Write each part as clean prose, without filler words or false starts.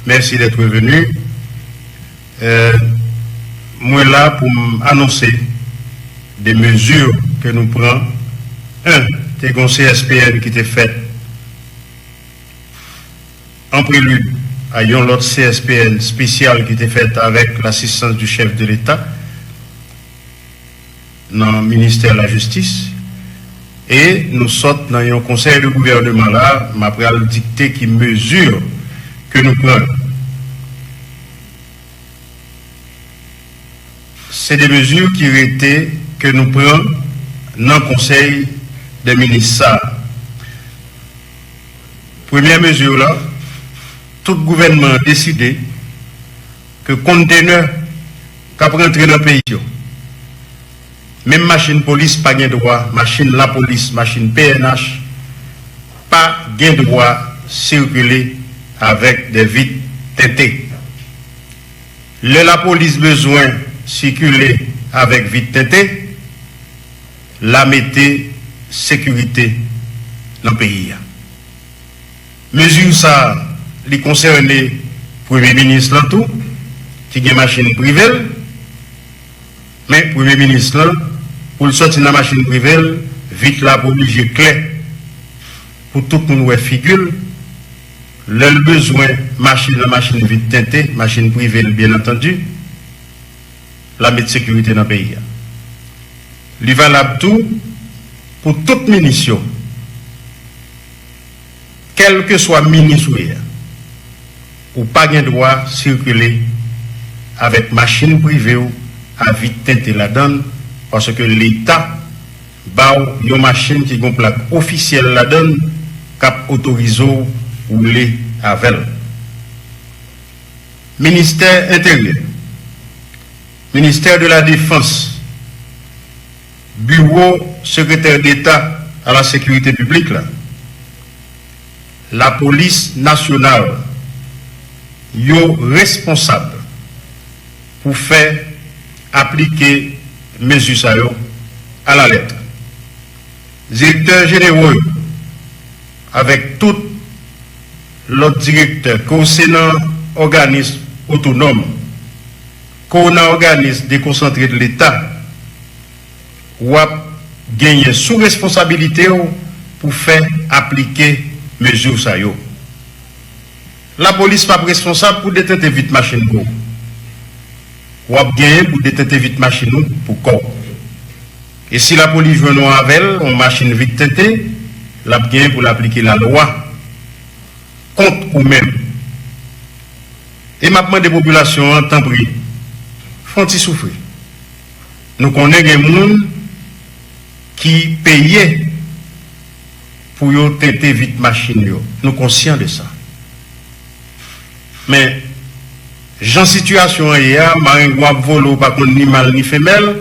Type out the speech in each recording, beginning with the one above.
Merci d'être venu. Moi là pour annoncer des mesures que nous prenons. Des conseils SPN qui étaient faits en prélude à une autre CSPN spécial qui était faite avec l'assistance du chef de l'État dans le ministère de la Justice. Et nous sortons dans un conseil de gouvernement là, après le dicter qui mesure que nous prenons. C'est des mesures qui étaient que nous prenons dans le conseil des ministres. Première mesure là, tout gouvernement a décidé que conteneur qui a rentré dans le pays, même machine police pas gain droit, machine la police, machine PNH, pas gain droit circuler avec des vitres teintées. La police besoin circuler avec vitres teintées, la mettez sécurité dans le pays. Mesure ça, les concernés Premier ministre là tout, qui a une machine privée, mais Premier ministre là, pour le sortir de la machine privée, vite là pour obliger clair pour tout le monde figure, le besoin la machine vite teintée, machine privée bien entendu, la mettre sécurité dans le pays. Il valable tout pour toute munition, quel que soit ministre ou pas de droit circuler avec machine privée ou à vite teintée la donne parce que l'État a une machine qui a une plaque officielle la donne cap autorisé ou rouler avec. Ministère intérieur, ministère de la Défense, bureau secrétaire d'État à la sécurité publique, là, la police nationale, yo responsable pour faire appliquer mesures à la lettre. Directeur général, avec tout l'autre directeur, concernant organisme autonome, qu'on a organisme déconcentré de l'État, ou a gagné sous responsabilité pour faire appliquer mesures ça yo. La police n'est pas responsable pour détenter vite machine pour. Ou a gagné pour détenter vite machine pour corps. Et si la police veut nous avec une machine vite tentée, la gagné pour l'appliquer la loi contre ou même. Et maintenant des populations en temps pris font-ils souffrir. Nous connaissons des gens qui payaient pour tenter vite machine. Nous sommes conscients de ça. Mais, j'en situation hier, marin volo pas ni mal ni femelle,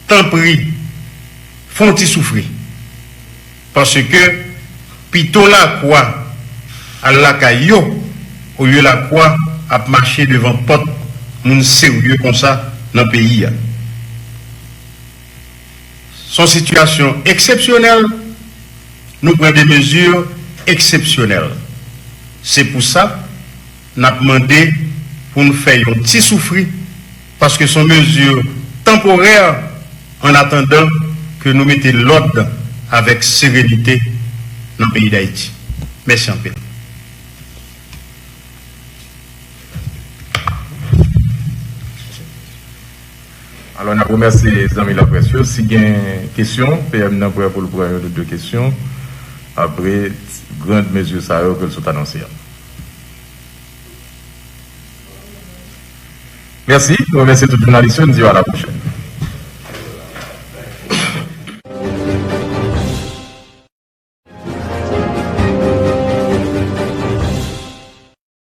tant pris, font-ils souffrir. Parce que, plutôt la quoi, à la caillou, au lieu la quoi, à marcher devant porte, moun sérieux comme ça, dans le pays. Son situation exceptionnelle, nous prenons des mesures exceptionnelles. C'est pour ça nous avons demandé pour nous faire un petit souffrir, parce que ce sont mesures temporaires en attendant que nous mettions l'ordre avec sérénité dans le pays d'Haïti. Merci en paix. Alors, on a remercié les amis la précieux. Si il y a une question, PM n'a pas pour le premier de deux questions. Après, grande mesure, ça que le sont annoncées. Merci. Nous remercions tous les journalistes. Nous disons à la prochaine.